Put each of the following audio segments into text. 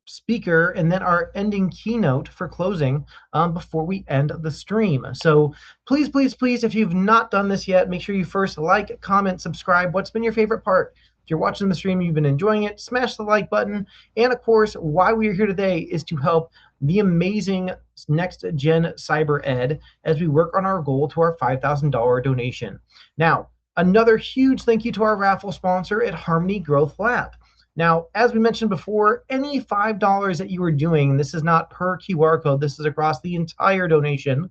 speaker and then our ending keynote for closing before we end the stream. So please, please, please, if you've not done this yet, make sure you first like, comment, subscribe. What's been your favorite part? If you're watching the stream, you've been enjoying it, smash the like button. And of course, why we are here today is to help the amazing next gen cyber ed as we work on our goal to our $5,000 donation. Now, another huge thank you to our raffle sponsor at Harmony Growth Lab. Now, as we mentioned before, any $5 that you are doing, this is not per QR code, this is across the entire donation.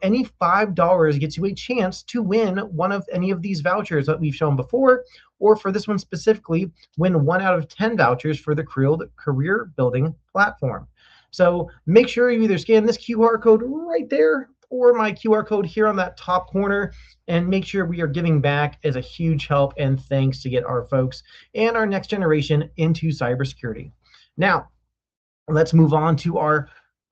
Any $5 gets you a chance to win one of any of these vouchers that we've shown before, or for this one specifically, win 1 out of 10 vouchers for the career building platform. So make sure you either scan this QR code right there or my QR code here on that top corner, and make sure we are giving back as a huge help and thanks to get our folks and our next generation into cybersecurity. Now, let's move on to our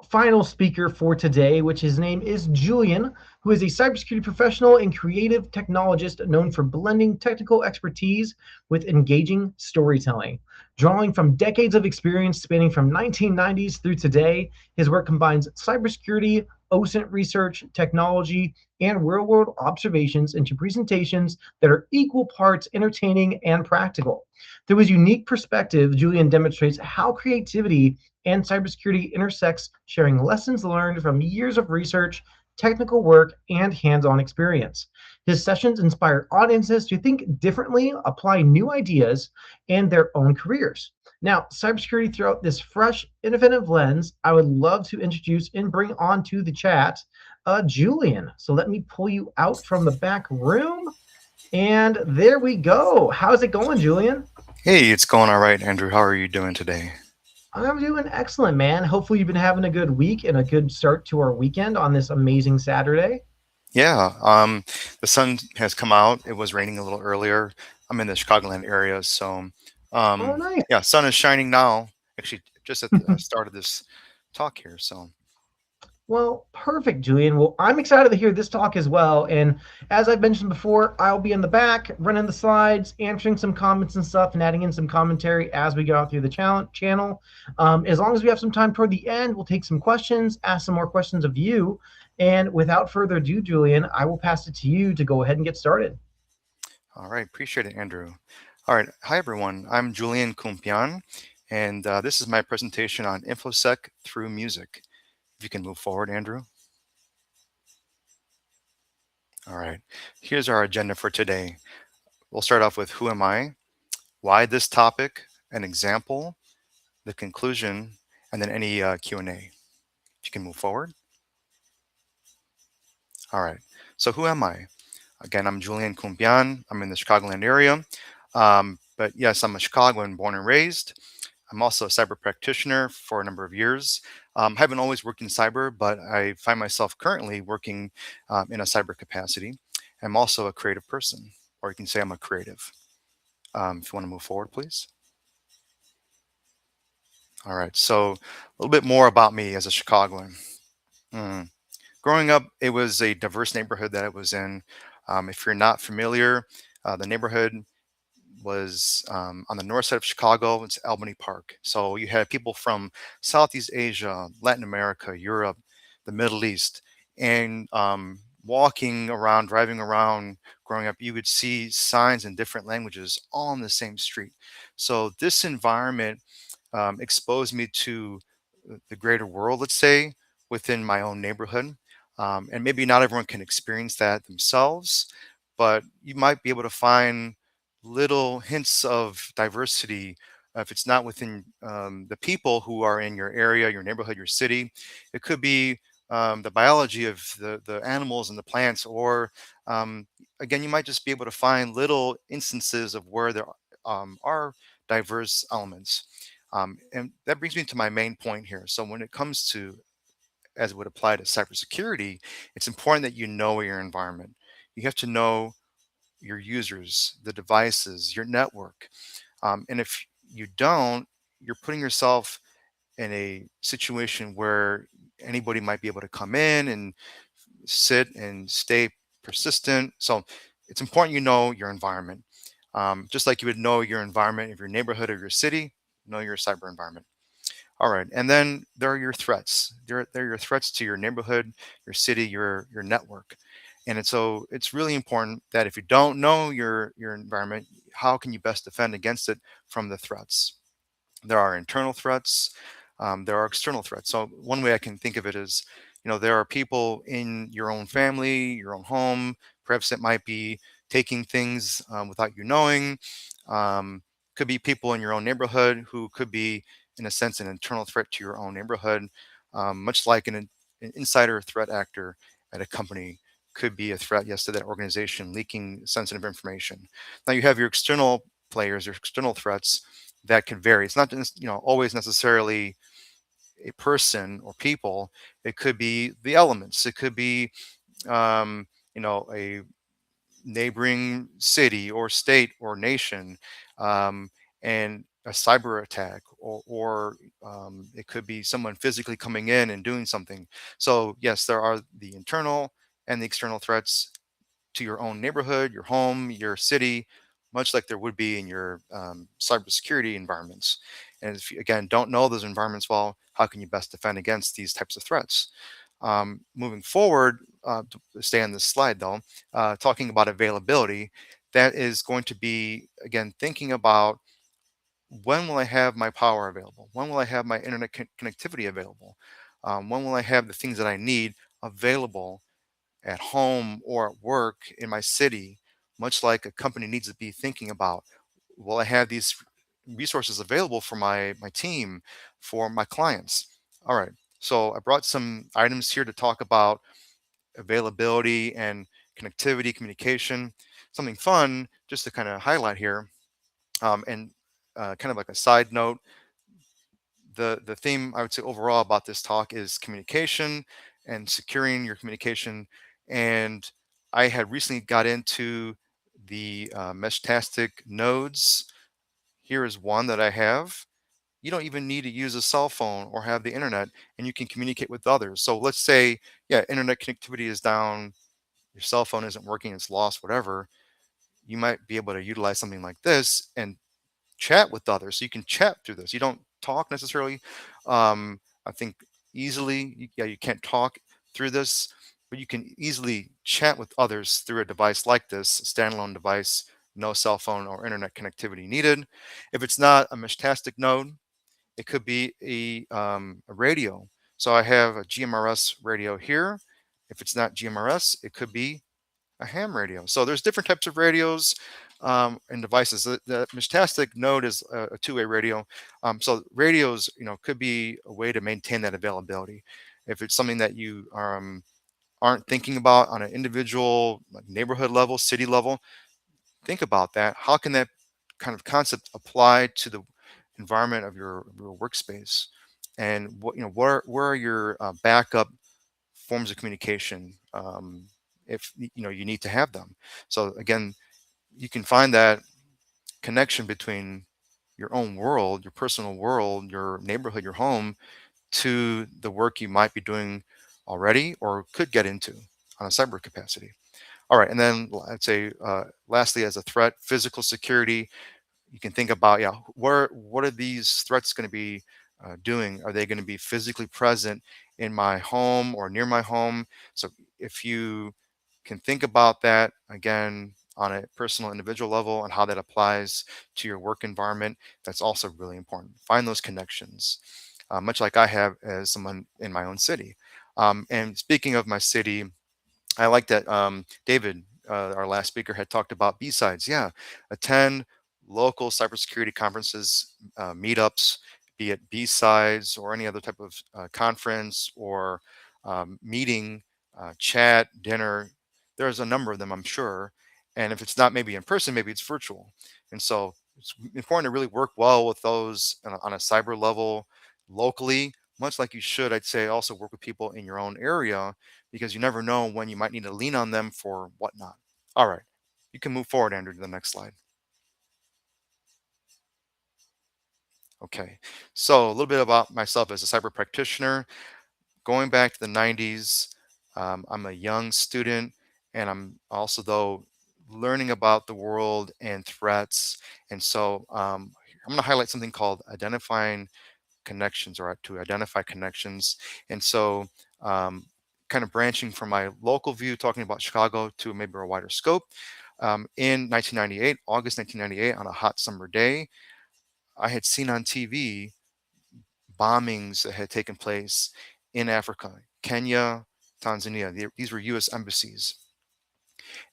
final speaker for today, which his name is Julian, who is a cybersecurity professional and creative technologist known for blending technical expertise with engaging storytelling. Drawing from decades of experience spanning from 1990s through today, his work combines cybersecurity, OSINT research, technology, and real-world observations into presentations that are equal parts entertaining and practical. Through his unique perspective, Julian demonstrates how creativity and cybersecurity intersects, sharing lessons learned from years of research, technical work, and hands-on experience. His sessions inspire audiences to think differently, apply new ideas, and their own careers. Now, cybersecurity throughout this fresh, innovative lens, I would love to introduce and bring onto the chat Julian. So let me pull you out from the back room. And there we go. How's it going, Julian? Hey, it's going all right, Andrew. How are you doing today? I'm doing excellent, man. Hopefully, you've been having a good week and a good start to our weekend on this amazing Saturday. Yeah, the sun has come out. It was raining a little earlier. I'm in the Chicagoland area, so Oh, nice. yeah, sun is shining now. Actually, just at the start of this talk here. So, Well, perfect, Julian. Well, I'm excited to hear this talk as well. And as I've mentioned before, I'll be in the back running the slides, answering some comments and stuff, and adding in some commentary as we go out through the channel. As long as we have some time toward the end, we'll take some questions, ask some more questions of you. And without further ado, Julian, I will pass it to you to go ahead and get started. all right, appreciate it, Andrew. All right, hi everyone. I'm Julian Campian, and this is my presentation on Infosec through music. If you can move forward, Andrew. All right, here's our agenda for today. We'll start off with who am I, why this topic, an example, the conclusion, and then any Q&A. If you can move forward. All right. So who am I? Again, I'm Julian Campian. I'm in the Chicagoland area. But yes, I'm a Chicagoan born and raised. I'm also a cyber practitioner for a number of years. I haven't always worked in cyber, but I find myself currently working in a cyber capacity. I'm also a creative person, or you can say I'm a creative. If you want to move forward, please. All right. So a little bit more about me as a Chicagoan. Mm. Growing up, it was a diverse neighborhood that I was in. If you're not familiar, the neighborhood was on the north side of Chicago. It's Albany Park. So you had people from Southeast Asia, Latin America, Europe, the Middle East, and walking around, driving around, growing up, you would see signs in different languages all on the same street. So this environment exposed me to the greater world, let's say, within my own neighborhood. And maybe not everyone can experience that themselves, but you might be able to find little hints of diversity. If it's not within the people who are in your area, your neighborhood, your city, it could be the biology of the animals and the plants, or again, you might just be able to find little instances of where there are diverse elements. And that brings me to my main point here. So when it comes to, as it would apply to cybersecurity, it's important that you know your environment. You have to know your users, the devices, your network. And if you don't, you're putting yourself in a situation where anybody might be able to come in and sit and stay persistent. So it's important you know your environment. Just like you would know your environment of your neighborhood or your city, know your cyber environment. All right, and then there are your threats. They're your threats to your neighborhood, your city, your network, and it's really important that if you don't know your environment, how can you best defend against it from the threats? There are internal threats, there are external threats. So one way I can think of it is, there are people in your own family, your own home, perhaps it might be taking things without you knowing. um, could be people in your own neighborhood who could be, in a sense, an internal threat to your own neighborhood, much like an insider threat actor at a company could be a threat, yes, to that organization leaking sensitive information. Now you have your external players, your external threats that can vary. It's not just, always necessarily a person or people. It could be the elements. It could be a neighboring city or state or nation, um, and a cyber attack, or it could be someone physically coming in and doing something. So yes, there are the internal and the external threats to your own neighborhood, your home, your city, much like there would be in your cybersecurity environments. And if you, again, don't know those environments well, how can you best defend against these types of threats? Moving forward, to stay on this slide though, talking about availability, that is going to be, again, thinking about when will I have my power available? When will I have my internet connectivity available? When will I have the things that I need available at home or at work in my city, much like a company needs to be thinking about, will I have these resources available for my team, for my clients? All right. So I brought some items here to talk about availability and connectivity, communication. Something fun just to kind of highlight here, and kind of like a side note, the theme I would say overall about this talk is communication and securing your communication. And I had recently got into the Meshtastic nodes. Here is one that I have. You don't even need to use a cell phone or have the internet, and you can communicate with others. So let's say, yeah, internet connectivity is down, your cell phone isn't working, it's lost, whatever. You might be able to utilize something like this and chat with others. So you can chat through this. You don't talk necessarily. I think easily, yeah, you can't talk through this, but you can easily chat with others through a device like this, a standalone device, no cell phone or internet connectivity needed. If it's not a Meshtastic node, it could be a radio. So I have a GMRS radio here. If it's not GMRS, it could be a ham radio. So there's different types of radios and devices. The Meshtastic node is a two-way radio. So radios, could be a way to maintain that availability. If it's something that you aren't thinking about on an individual, like, neighborhood level, city level, think about that. How can that kind of concept apply to the environment of your workspace? And where are your backup forms of communication, if you need to have them? So again, you can find that connection between your own world, your personal world, your neighborhood, your home, to the work you might be doing already or could get into on a cyber capacity. All right, and then I'd say, lastly, as a threat, physical security. You can think about, yeah, what are these threats going to be doing? Are they going to be physically present in my home or near my home? So if you can think about that again on a personal individual level and how that applies to your work environment, that's also really important. Find those connections, much like I have as someone in my own city. And speaking of my city, I like that David, our last speaker, had talked about B-sides. Yeah, attend local cybersecurity conferences, meetups, be it B-sides or any other type of conference or meeting, chat, dinner. There's a number of them, I'm sure. And if it's not maybe in person, maybe it's virtual. And so it's important to really work well with those on a cyber level locally, much like you should, I'd say, also work with people in your own area, because you never know when you might need to lean on them for whatnot. All right, you can move forward, Andrew, to the next slide. Okay, so a little bit about myself as a cyber practitioner. Going back to the 90s, I'm a young student, and I'm also, though, learning about the world and threats. And so I'm going to highlight something called identifying connections or to identify connections. And so, um, kind of branching from my local view, talking about Chicago to maybe a wider scope. In 1998, August 1998, on a hot summer day, I had seen on TV bombings that had taken place in Africa, Kenya, Tanzania. These were U.S. embassies,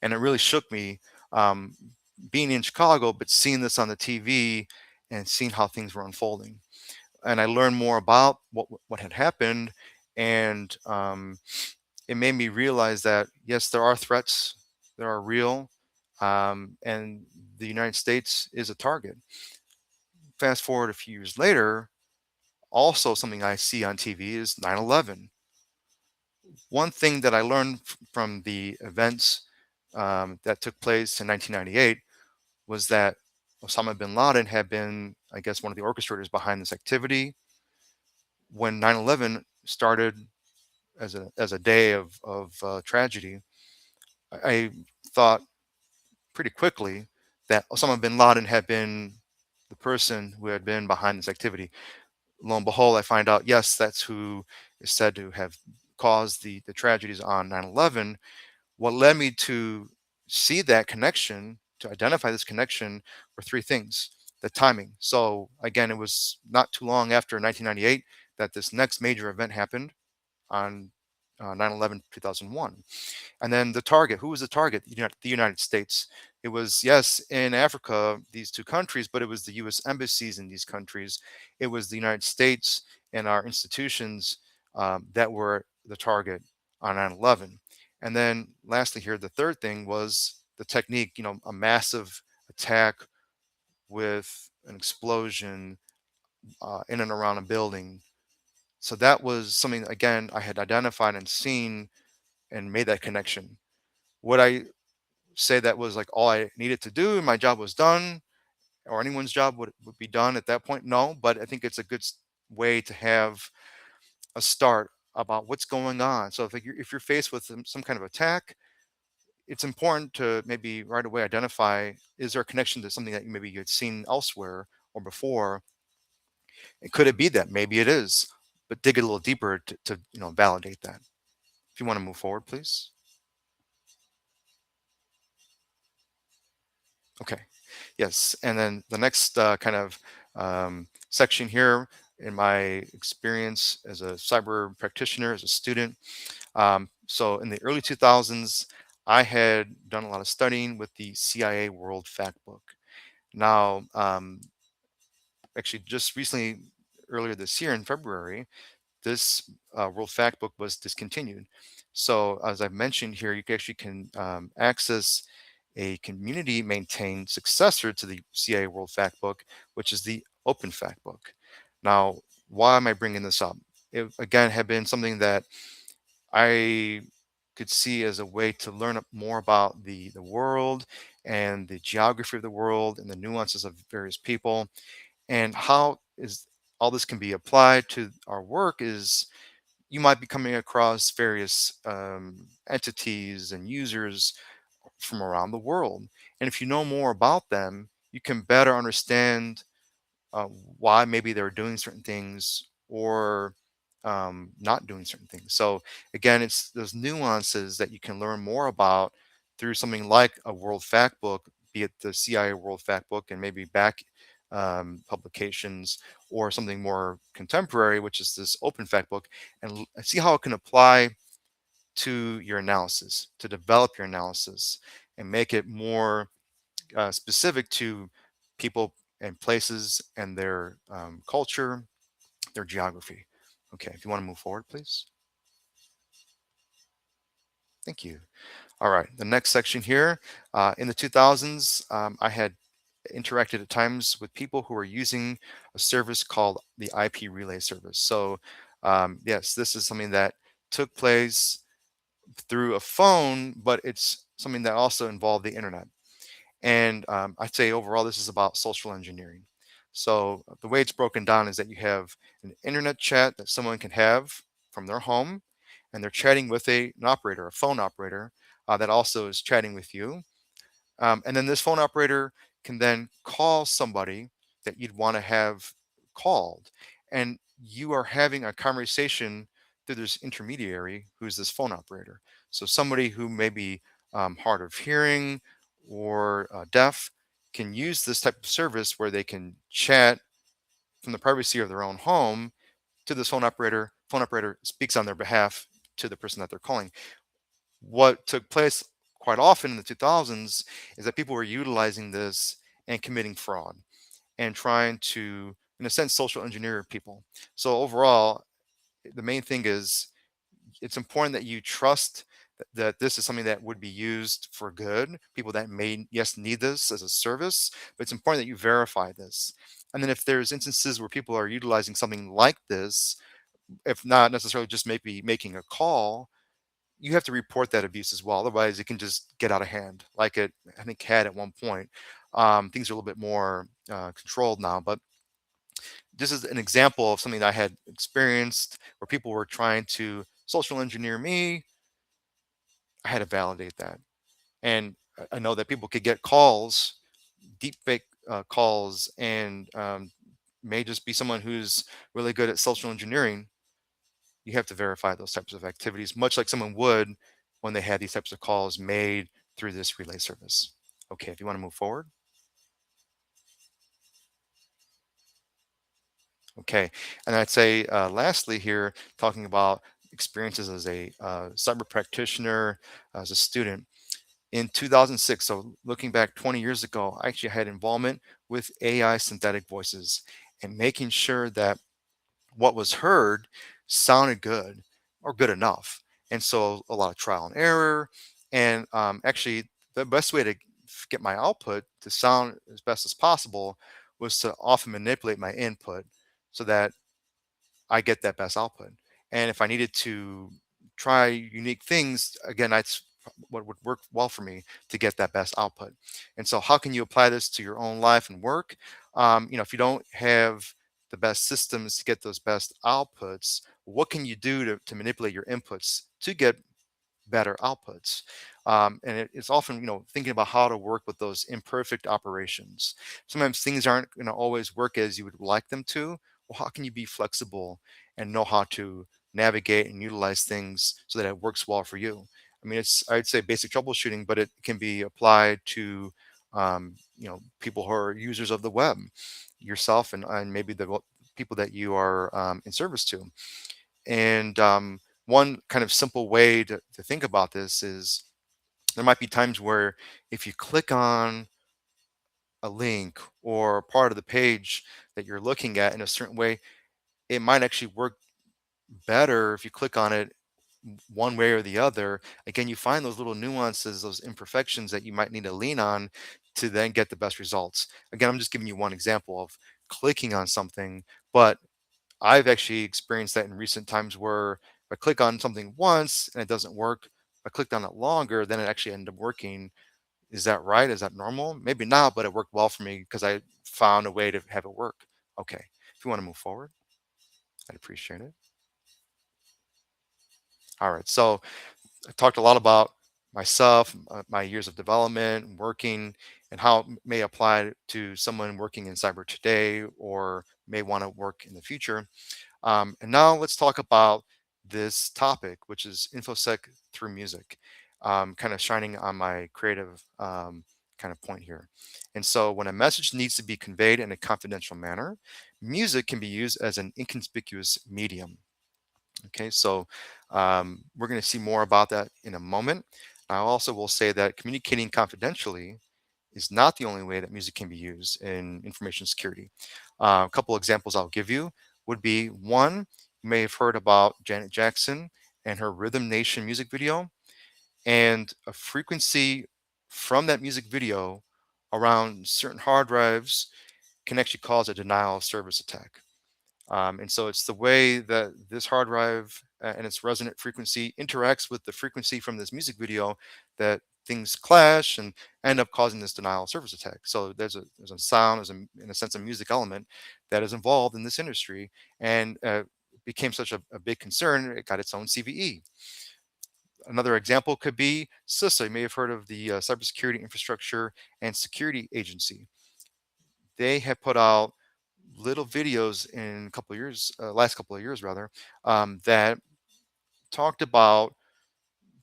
and it really shook me, um, being in Chicago, but seeing this on the TV and seeing how things were unfolding. And I learned more about what had happened, and it made me realize that yes, there are threats, there are real, and the United States is a target. Fast forward a few years later, also something I see on TV is 9/11. One thing that I learned from the events that took place in 1998 was that Osama bin Laden had been, I guess, one of the orchestrators behind this activity. When 9/11 started as a day of tragedy, I thought pretty quickly that Osama bin Laden had been the person who had been behind this activity. Lo and behold, I find out, yes, that's who is said to have caused the tragedies on 9/11. What led me to see that connection, to identify this connection, were three things. The timing. So again, it was not too long after 1998 that this next major event happened on 9/11 2001. And then the target. Who was the target? The United States. It was, yes, in Africa, these two countries, but it was the U.S. embassies in these countries. It was the United States and our institutions that were the target on 9/11. And then lastly here, the third thing was the technique, a massive attack with an explosion in and around a building. So that was something, again, I had identified and seen and made that connection. Would I say that was like all I needed to do and my job was done, or anyone's job would be done at that point? No, but I think it's a good way to have a start about what's going on. So if you're faced with some kind of attack, it's important to maybe right away identify, is there a connection to something that maybe you had seen elsewhere or before? And could it be that? Maybe it is, but dig a little deeper to validate that. If you want to move forward, please. Okay. Yes. And then the next kind of section here, in my experience as a cyber practitioner, as a student. So in the early 2000s, I had done a lot of studying with the CIA World Factbook. Now, actually, just recently, earlier this year in February, this World Factbook was discontinued. So as I've mentioned here, actually can access a community maintained successor to the CIA World Factbook, which is the Open Factbook. Now, why am I bringing this up? It again had been something that I could see as a way to learn more about the world and the geography of the world and the nuances of various people, and how is all this can be applied to our work. Is you might be coming across various entities and users from around the world. And if you know more about them, you can better understand uh, why maybe they're doing certain things or not doing certain things. So again, it's those nuances that you can learn more about through something like a World Fact Book, be it the CIA World Fact Book and maybe back publications, or something more contemporary, which is this Open Fact Book, and see how it can apply to your analysis, to develop your analysis and make it more specific to people and places and their culture, their geography. Okay, if you want to move forward, please. Thank you. All right, the next section here. In the 2000s, I had interacted at times with people who are using a service called the IP relay service. So, yes, this is something that took place through a phone, but it's something that also involved the internet. And I'd say overall, this is about social engineering. So the way it's broken down is that you have an internet chat that someone can have from their home, and they're chatting with an operator, a phone operator, that also is chatting with you. And then this phone operator can then call somebody that you'd want to have called. and you are having a conversation through this intermediary who's this phone operator. So somebody who may be hard of hearing or deaf can use this type of service where they can chat from the privacy of their own home to this phone operator. Phone operator speaks on their behalf to the person that they're calling. What took place quite often in the 2000s is that people were utilizing this and committing fraud and trying to, in a sense, social engineer people. So overall, the main thing is it's important that you trust that this is something that would be used for good. People that may, yes, need this as a service, but it's important that you verify this. And then if there's instances where people are utilizing something like this, if not necessarily just maybe making a call, you have to report that abuse as well. Otherwise, it can just get out of hand, like it I think had at one point. Things are a little bit more controlled now, but this is an example of something that I had experienced where people were trying to social engineer me. I had to validate that, and I know that people could get calls, deep fake calls, and may just be someone who's really good at social engineering. You have to verify those types of activities, much like someone would when they had these types of calls made through this relay service. Okay, if you want to move forward. Okay, and I'd say lastly here, talking about experiences as a cyber practitioner, as a student. In 2006, so looking back 20 years ago, I actually had involvement with AI synthetic voices and making sure that what was heard sounded good or good enough. And so a lot of trial and error. And actually, the best way to get my output to sound as best as possible was to often manipulate my input so that I get that best output. And if I needed to try unique things, again, that's what would work well for me to get that best output. And so, how can you apply this to your own life and work? If you don't have the best systems to get those best outputs, what can you do to manipulate your inputs to get better outputs? And it's often, thinking about how to work with those imperfect operations. Sometimes things aren't going to always work as you would like them to. Well, how can you be flexible and know how to navigate and utilize things so that it works well for you? I mean, I'd say basic troubleshooting, but it can be applied to, people who are users of the web, yourself, and maybe the people that you are in service to. And one kind of simple way to think about this is there might be times where if you click on a link or part of the page that you're looking at in a certain way, it might actually work better if you click on it one way or the other. Again, you find those little nuances, those imperfections that you might need to lean on to then get the best results. Again, I'm just giving you one example of clicking on something, but I've actually experienced that in recent times where if I click on something once and it doesn't work, if I clicked on it longer, then it actually ended up working. Is that right? Is that normal? Maybe not, but it worked well for me because I found a way to have it work. Okay. If you want to move forward, I'd appreciate it. All right. So I talked a lot about myself, my years of development, working, and how it may apply to someone working in cyber today or may want to work in the future. And now let's talk about this topic, which is InfoSec through music, kind of shining on my creative kind of point here. And so when a message needs to be conveyed in a confidential manner, music can be used as an inconspicuous medium. Okay, so we're going to see more about that in a moment. I also will say that communicating confidentially is not the only way that music can be used in information security. A couple examples I'll give you would be one, you may have heard about Janet Jackson and her Rhythm Nation music video, and a frequency from that music video around certain hard drives can actually cause a denial of service attack. And so it's the way that this hard drive and its resonant frequency interacts with the frequency from this music video that things clash and end up causing this denial of service attack. So there's a sound, in a sense, a music element that is involved in this industry, and became such a big concern. It got its own CVE. Another example could be CISA. You may have heard of the Cybersecurity Infrastructure and Security Agency. They have put out little videos in a couple of years, last couple of years rather, that talked about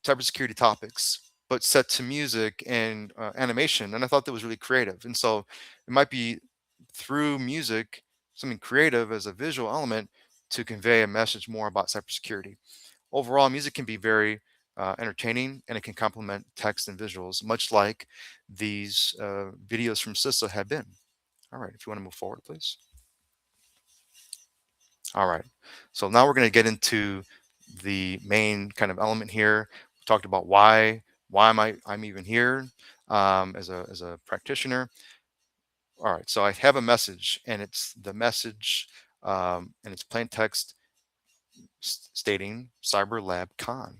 cybersecurity topics, but set to music and animation. And I thought that was really creative. And so it might be through music, something creative as a visual element to convey a message more about cybersecurity. Overall, music can be very entertaining and it can complement text and visuals, much like these videos from CISA have been. All right, if you want to move forward, please. All right. So now we're going to get into the main kind of element here. We talked about why am I'm even here as a practitioner. All right. So I have a message, and it's the message, and it's plain text stating CyberLab Con,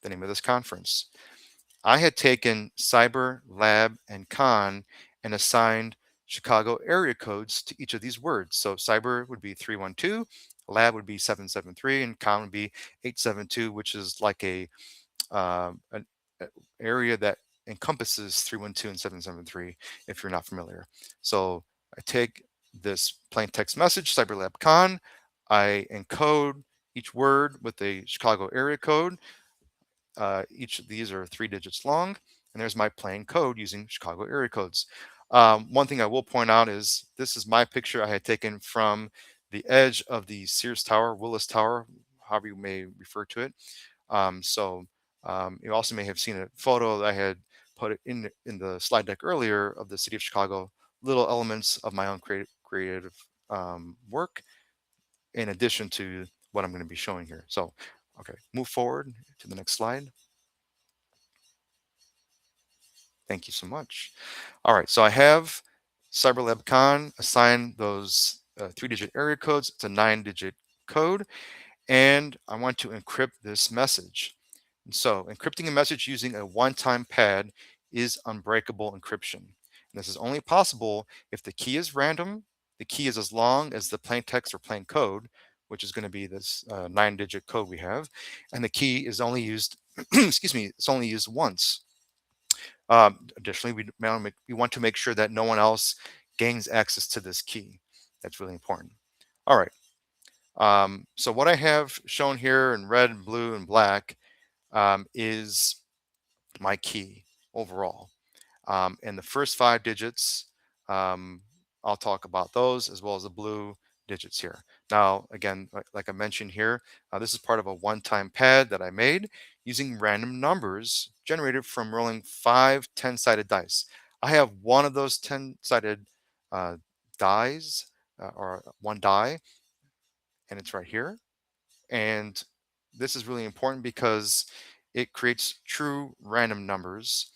the name of this conference. I had taken CyberLab and Con and assigned Chicago area codes to each of these words. So cyber would be 312, lab would be 773, and con would be 872, which is like an area that encompasses 312 and 773 if you're not familiar. So I take this plain text message, CyberLab Con, I encode each word with a Chicago area code. Each of these are 3 digits long, and there's my plain code using Chicago area codes. One thing I will point out is this is my picture I had taken from the edge of the Sears Tower, Willis Tower, however you may refer to it. You also may have seen a photo that I had put it in the slide deck earlier of the city of Chicago, little elements of my own creative work in addition to what I'm going to be showing here. So, okay, move forward to the next slide. Thank you so much. All right, so I have CyberLab Con assign those 3 digit area codes. It's a 9 digit code, and I want to encrypt this message. And so encrypting a message using a one-time pad is unbreakable encryption. And this is only possible if the key is random, the key is as long as the plain text or plain code, which is going to be this 9 digit code we have, and the key is only used, excuse me, it's only used once. Additionally, we want to make sure that no one else gains access to this key. That's really important. All right. So what I have shown here in red, blue, and black is my key overall. And the first 5 digits, um, I'll talk about those as well as the blue digits here. Now, again, like I mentioned here, this is part of a one-time pad that I made using random numbers generated from rolling 5 10-sided dice. I have one of those 10-sided dies or one die, and it's right here. And this is really important because it creates true random numbers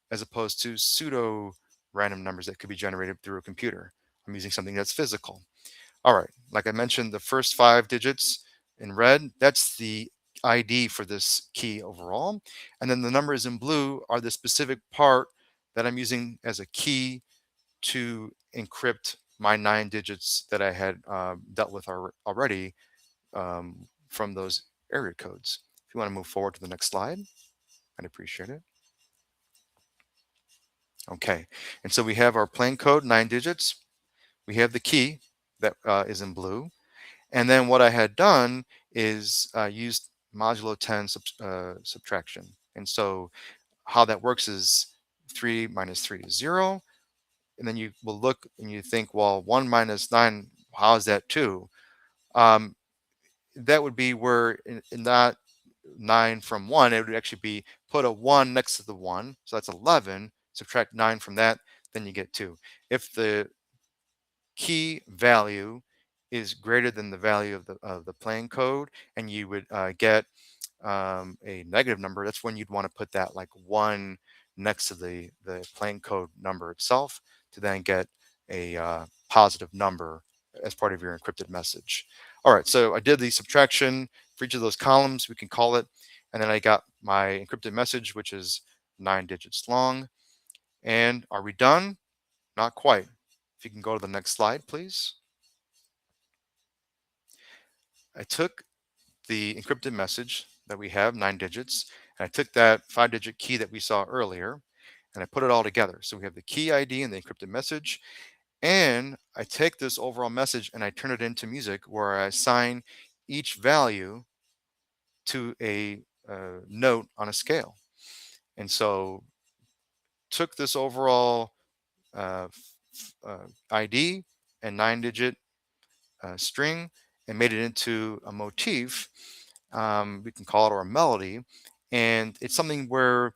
as opposed to pseudo random numbers that could be generated through a computer. I'm using something that's physical. All right, like I mentioned, the first 5 digits in red, that's the ID for this key overall. And then the numbers in blue are the specific part that I'm using as a key to encrypt my 9 digits that I had dealt with already from those area codes. If you want to move forward to the next slide, I'd appreciate it. Okay, and so we have our plain code, 9 digits. We have the key that is in blue. And then what I had done is used modulo 10 subtraction. And so how that works is 3 minus 3 is 0. And then you will look and you think, well, 1 minus 9, how is that 2? Um, that would be where in that 9 from 1, it would actually be put a 1 next to the 1. So that's 11. Subtract 9 from that, then you get 2. If the key value is greater than the value of the plain code, and you would get a negative number, that's when you'd want to put that like 1 next to the plain code number itself to then get a positive number as part of your encrypted message. All right, so I did the subtraction for each of those columns, we can call it, and then I got my encrypted message, which is 9 digits long. And are we done? Not quite. If you can go to the next slide, please. I took the encrypted message that we have, 9 digits, and I took that 5 digit key that we saw earlier, and I put it all together. So we have the key ID and the encrypted message, And I take this overall message and I turn it into music where I assign each value to a note on a scale. And so took this overall ID and 9-digit string and made it into a motif. We can call it or a melody. And it's something where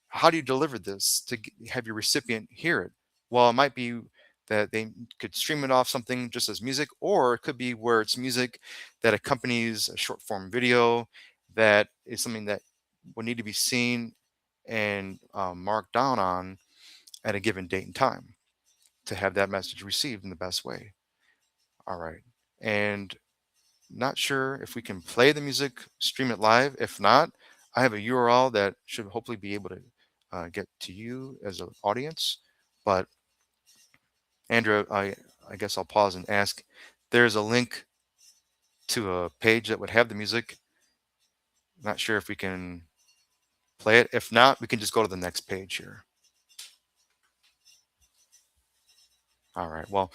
how do you deliver this to have your recipient hear it? Well, it might be that they could stream it off something just as music, or it could be where it's music that accompanies a short form video that is something that would need to be seen and marked down on at a given date and time to have that message received in the best way. All right. And not sure if we can play the music, stream it live. If not, I have a URL that should hopefully be able to get to you as an audience. But Andrea, I guess I'll pause and ask. There's a link to a page that would have the music. Not sure if we can play it. If not, we can just go to the next page here. All right. Well,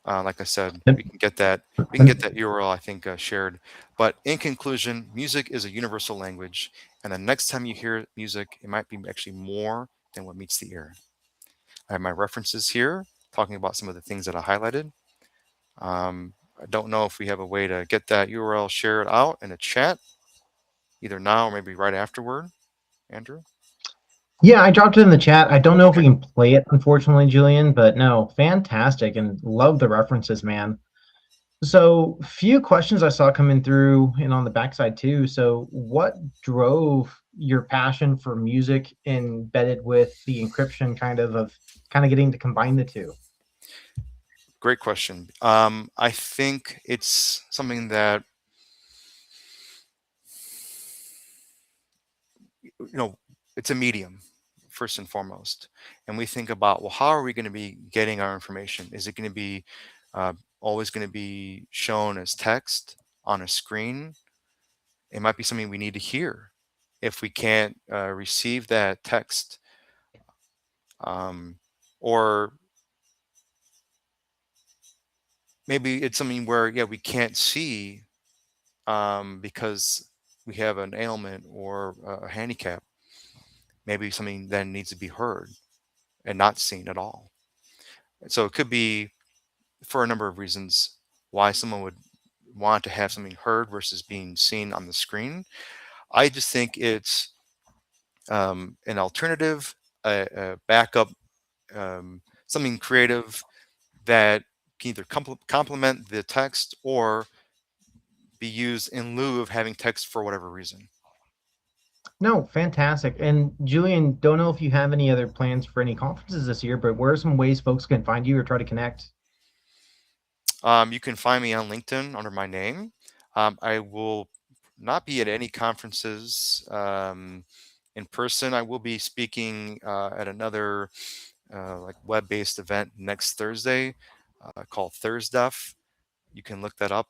like I said, And, we can get that URL, I think, shared. But in conclusion, music is a universal language, and the next time you hear music, it might be actually more than what meets the ear. I have my references here, talking about some of the things that I highlighted. I don't know if we have a way to get that URL shared out in a chat, either now or maybe right afterward, Andrew. yeah, I dropped it in the chat. I don't know if we Okay. can play it, unfortunately, Julian, but no, fantastic and love the references, man. So, few questions I saw coming through and on the backside too. So, what drove your passion for music embedded with the encryption kind of getting to combine the two? Great question. I think it's something that you know it's a medium first and foremost, and we think about, well, how are we going to be getting our information? Is it going to be uh, always going to be shown as text on a screen? It might be something we need to hear. If we can't receive that text, um, or maybe it's something where, yeah, we can't see because we have an ailment or a handicap. Maybe something then needs to be heard and not seen at all. So it could be for a number of reasons why someone would want to have something heard versus being seen on the screen. I just think it's an alternative, a backup, something creative that can either complement the text or be used in lieu of having text for whatever reason. No, fantastic. And Julian, don't know if you have any other plans for any conferences this year, but where are some ways folks can find you or try to connect? You can find me on LinkedIn under my name. I will not be at any conferences in person. I will be speaking at another like web-based event next Thursday called ThursDef. You can look that up.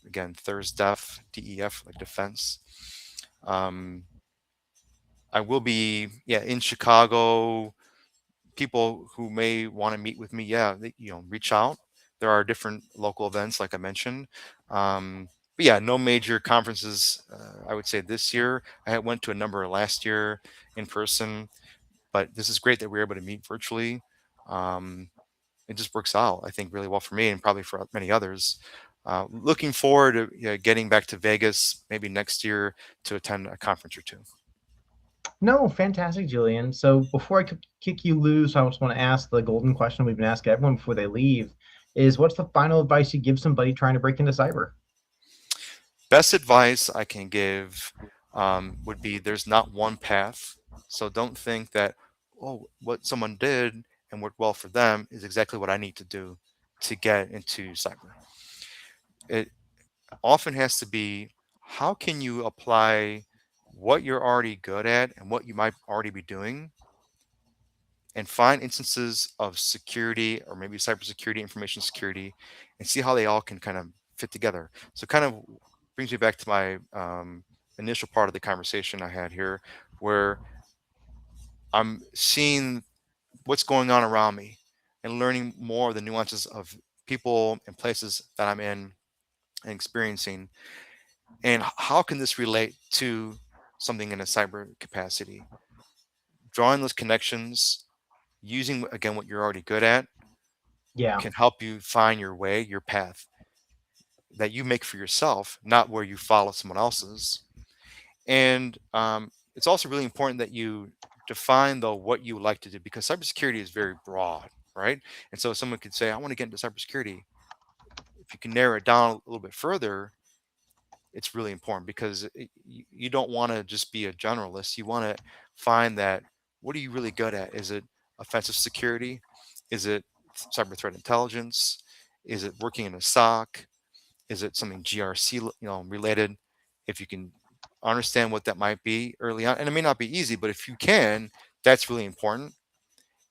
Again, ThursDef, DEF, like defense. Um, I will be, yeah, in Chicago. People who may want to meet with me, yeah, reach out. There are different local events, like I mentioned. But yeah, no major conferences. I would say this year. Went to a number last year in person, but this is great that we're able to meet virtually. Um, it just works out, I think, really well for me and probably for many others. Looking forward to getting back to Vegas maybe next year to attend a conference or two. No, fantastic, Julian. So before I kick you loose, I just want to ask the golden question we've been asking everyone before they leave is what's the final advice you give somebody trying to break into cyber? Best advice I can give would be there's not one path. So don't think that, oh, what someone did and worked well for them is exactly what I need to do to get into cyber. It often has to be, how can you apply what you're already good at and what you might already be doing and find instances of security or maybe cybersecurity, information security, and see how they all can kind of fit together. So, kind of brings me back to my initial part of the conversation I had here, where I'm seeing what's going on around me. and learning more of the nuances of people and places that I'm in and experiencing. And how can this relate to something in a cyber capacity? Drawing those connections, using again what you're already good at, Yeah. can help you find your way, your path that you make for yourself, not where you follow someone else's. And it's also really important that you define though what you would like to do, because cybersecurity is very broad, right? And so someone could say, I want to get into cybersecurity. If you can narrow it down a little bit further, it's really important, because you don't want to just be a generalist. You want to find that, what are you really good at? Is it offensive security? Is it cyber threat intelligence? Is it working in a SOC? Is it something GRC related? If you can understand what that might be early on, and it may not be easy, but if you can, that's really important.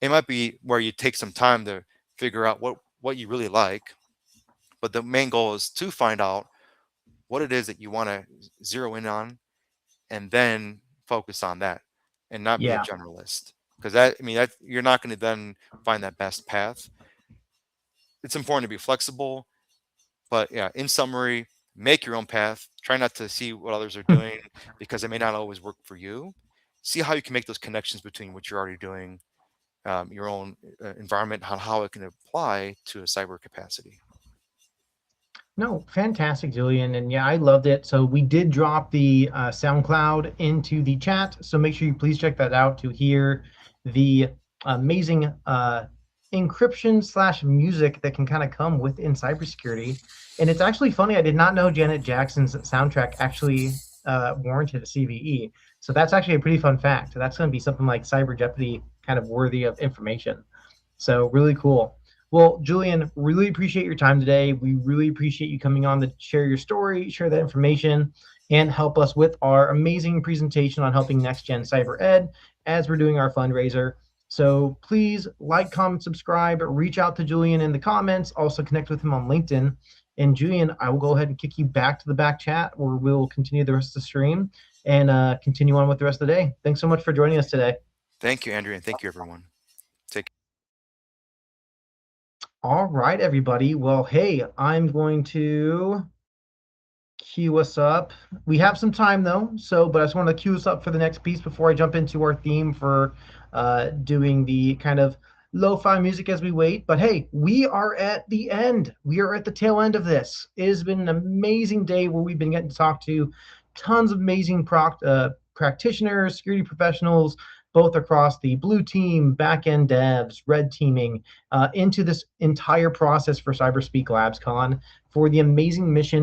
It might be where you take some time to figure out what you really like, but the main goal is to find out what it is that you want to zero in on, and then focus on that, and not be a Yeah. generalist, because that, I mean, that you're not going to then find that best path. It's important to be flexible, but yeah, in summary, make your own path. Try not to see what others are doing, because it may not always work for you. See how you can make those connections between what you're already doing, your own environment, how it can apply to a cyber capacity. No, fantastic, Julian. And yeah, I loved it. So we did drop the SoundCloud into the chat. So make sure you please check that out to hear the amazing encryption slash music that can kind of come within cybersecurity. And it's actually funny. I did not know Janet Jackson's soundtrack actually warranted a CVE. So that's actually a pretty fun fact. That's going to be something like Cyber Jeopardy kind of worthy of information. So really cool. Well, Julian, really appreciate your time today. We really appreciate you coming on to share your story, share that information, and help us with our amazing presentation on helping next gen cyber ed as we're doing our fundraiser. So please like, comment, subscribe, reach out to Julian in the comments, also connect with him on LinkedIn. And Julian, I will go ahead and kick you back to the back chat where we'll continue the rest of the stream and continue on with the rest of the day. Thanks so much for joining us today. Thank you, Andrew, and thank you, everyone. Take All right, everybody. Well, hey, I'm going to queue us up. We have some time though, but I just want to queue us up for the next piece before I jump into our theme for doing the kind of lo-fi music as we wait. But hey, we are at the end. We are at the tail end of this. It has been an amazing day where we've been getting to talk to tons of amazing practitioners, security professionals, both across the blue team, back-end devs, red teaming, into this entire process for CyberSpeak LabsCon for the amazing mission